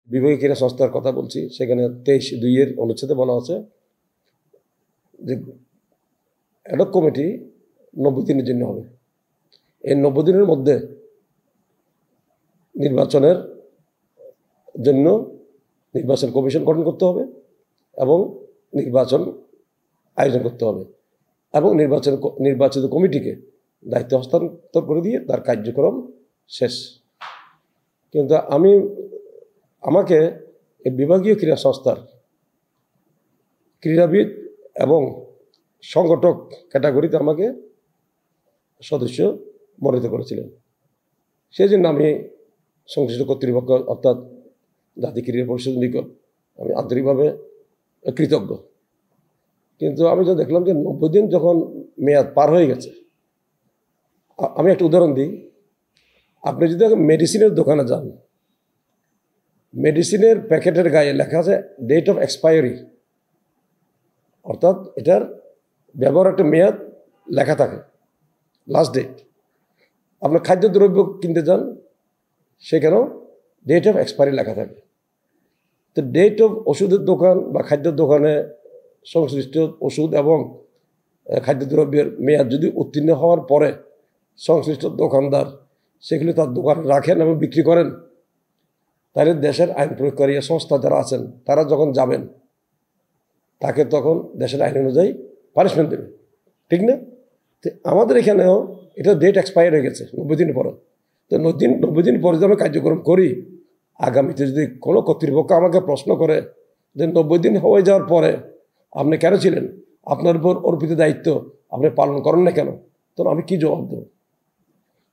বিভাগীয় ক্রীড়া সংস্থার কথা বলছি, সেখানে 23(2) অনুচ্ছেদে বলা আছে যে অ্যাডহক কমিটি 90 দিনের জন্য হবে। এই 90 দিনের মধ্যে নির্বাচনের জন্য নির্বাচন কমিশন গঠন করতে হবে এবং নির্বাচন আয়োজন করতে হবে এবং নির্বাচিত কমিটিকে দায়িত্ব হস্তান্তর করে দিয়ে তার কার্যক্রম শেষ। কিন্তু আমাকে এই বিভাগীয় ক্রীড়া সংস্থার ক্রীড়াবিদ এবং সংগঠক ক্যাটাগরিতে আমাকে সদস্য মনোনীত করেছিলেন। সেই জন্য আমি সংশ্লিষ্ট কর্তৃপক্ষ অর্থাৎ জাতীয় ক্রীড়া পরিষদের নিকট আমি আন্তরিকভাবে কৃতজ্ঞ। কিন্তু আমি যা দেখলাম যে 90 দিন যখন মেয়াদ পার হয়ে গেছে, আমি একটা উদাহরণ দিই। আপনি যদি মেডিসিনের দোকানে যান, মেডিসিনের প্যাকেটের গায়ে লেখা আছে ডেট অফ এক্সপায়ারি, অর্থাৎ এটার ব্যবহার একটা মেয়াদ লেখা থাকে, লাস্ট ডেট। আপনার খাদ্যদ্রব্য কিনতে যান, সেখানেও ডেট অফ এক্সপায়ারি লেখা থাকে। তো ডেট অফ ওষুধের দোকান বা খাদ্যের দোকানে সংশ্লিষ্ট ওষুধ এবং খাদ্যদ্রব্যের মেয়াদ যদি উত্তীর্ণ হওয়ার পরে সংশ্লিষ্ট দোকানদার সেগুলি তার দোকানে রাখেন এবং বিক্রি করেন, তাহলে দেশের আইন প্রয়োগকারী সংস্থা যারা আছেন তারা যখন যাবেন, তাকে তখন দেশের আইন অনুযায়ী পানিশমেন্ট দেবে, ঠিক না? তো আমাদের এখানেও এটা ডেট এক্সপায়ার হয়ে গেছে 90 দিন পরে। তো 90 দিন পরে যদি আমি কার্যক্রম করি, আগামীতে যদি কোনো কর্তৃপক্ষ আমাকে প্রশ্ন করে যে 90 দিন হয়ে যাওয়ার পরে আপনি কেন ছিলেন, আপনার উপর অর্পিত দায়িত্ব আপনি পালন করেন না কেন, তখন আমি কি জবাব দেব?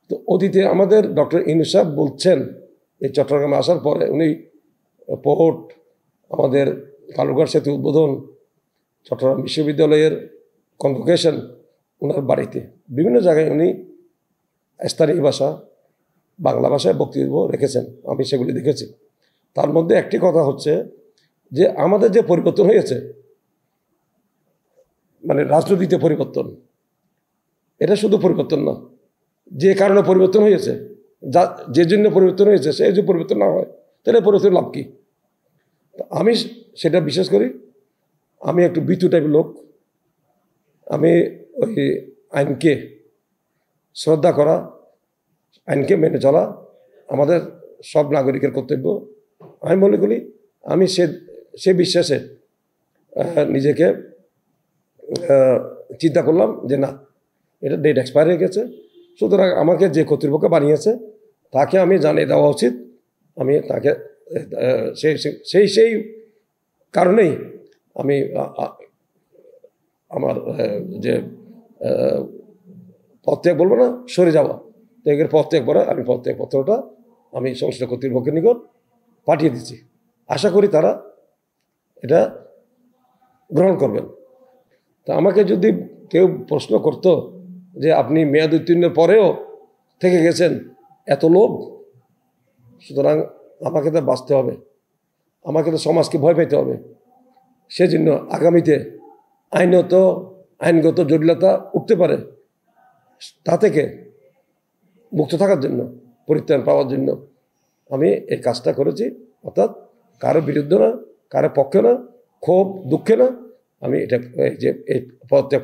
তো অতীতে আমাদের ডক্টর ইউনূস সাহেব বলছেন, এই চট্টগ্রামে আসার পরে উনি পোর্ট, আমাদের কালুরঘাট সেতু উদ্বোধন, চট্টগ্রাম বিশ্ববিদ্যালয়ের কনভোকেশন, ওনার বাড়িতে বিভিন্ন জায়গায় উনি স্থানীয় ভাষা বাংলা ভাষায় বক্তব্য রেখেছেন, আমি সেগুলি দেখেছি। তার মধ্যে একটি কথা হচ্ছে যে আমাদের যে পরিবর্তন হয়েছে, মানে রাজনীতিতে পরিবর্তন, এটা শুধু পরিবর্তন না, যে কারণে পরিবর্তন হয়েছে, যে জন্য পরিবর্তন হয়েছে সে যদি পরিবর্তন না হয় তাহলে পরিবর্তন লাভ কি? আমি সেটা বিশ্বাস করি। আমি একটু বিতু টাইপের লোক। আমি ওই আইনকে শ্রদ্ধা করা, আইনকে মেনে চলা আমাদের সব নাগরিকের কর্তব্য আমি মনে করি। আমি সে বিশ্বাসে নিজেকে চিন্তা করলাম যে না, এটা ডেট এক্সপায়ার হয়ে গেছে, সুতরাং আমাকে যে কর্তৃপক্ষ বানিয়েছে তাকে আমি জানিয়ে দেওয়া উচিত। আমি তাকে সেই কারণেই আমি আমার যে পদত্যাগ বলবো না, সরে যাওয়া, ত্যাগের পদত্যাগ করা, আমি পদত্যাগ পত্রটা আমি সংশ্লিষ্ট কর্তৃপক্ষের নিকট পাঠিয়ে দিচ্ছি। আশা করি তারা এটা গ্রহণ করবেন। তা আমাকে যদি কেউ প্রশ্ন করতো যে আপনি মেয়াদ উত্তীর্ণের পরেও থেকে গেছেন, এত লোভ, সুতরাং আমাকে তো বাঁচতে হবে, আমাকে তো সমাজকে ভয় পেতে হবে। সেজন্য আগামীতে আইনগত জটিলতা উঠতে পারে, তা থেকে মুক্ত থাকার জন্য, পরিত্রাণ পাওয়ার জন্য আমি এই কাজটা করেছি। অর্থাৎ কারো বিরুদ্ধে না, কারো পক্ষে না, ক্ষোভ দুঃখে না, আমি এই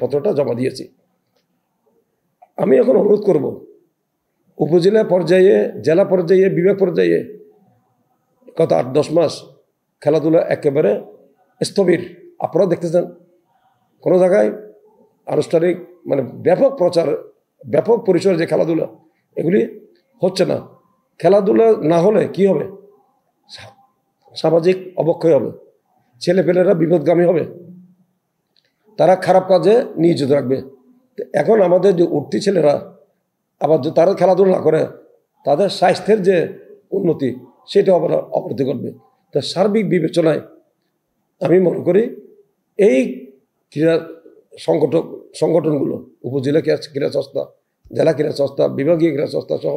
পত্রটা জমা দিয়েছি। আমি এখন অনুরোধ করব, উপজেলা পর্যায়ে, জেলা পর্যায়ে, বিভাগ পর্যায়ে গত 8-10 মাস খেলাধুলা একেবারে স্থবির। আপনারা দেখতেছেন কোনো জায়গায় আনুষ্ঠানিক মানে ব্যাপক প্রচার, ব্যাপক পরিসরে যে খেলাধুলা, এগুলি হচ্ছে না। খেলাধুলা না হলে কি হবে? সামাজিক অবক্ষয় হবে, ছেলেপেলেরা বিপদগামী হবে, তারা খারাপ কাজে নিয়োজিত রাখবে। এখন আমাদের যে উঠতি ছেলেরা আবার যে তারা খেলাধুলা না করে, তাদের স্বাস্থ্যের যে উন্নতি সেটা আবার অবনতি করবে। তো সার্বিক বিবেচনায় আমি মনে করি এই ক্রীড়া সংগঠনগুলো, উপজেলা ক্রীড়া সংস্থা, জেলা ক্রীড়া সংস্থা, বিভাগীয় ক্রীড়া সংস্থা সহ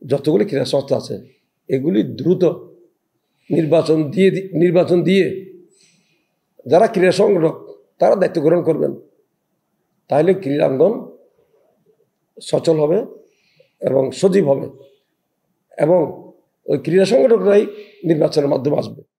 যতগুলি ক্রীড়া সংস্থা আছে, এগুলি দ্রুত নির্বাচন দিয়ে যারা ক্রীড়া সংগঠক তারা দায়িত্ব গ্রহণ করবেন, তাহলে ক্রীড়াঙ্গন সচল হবে এবং সজীব হবে এবং ওই ক্রীড়া সংগঠকরাই নির্বাচনের মাধ্যমে আসবে।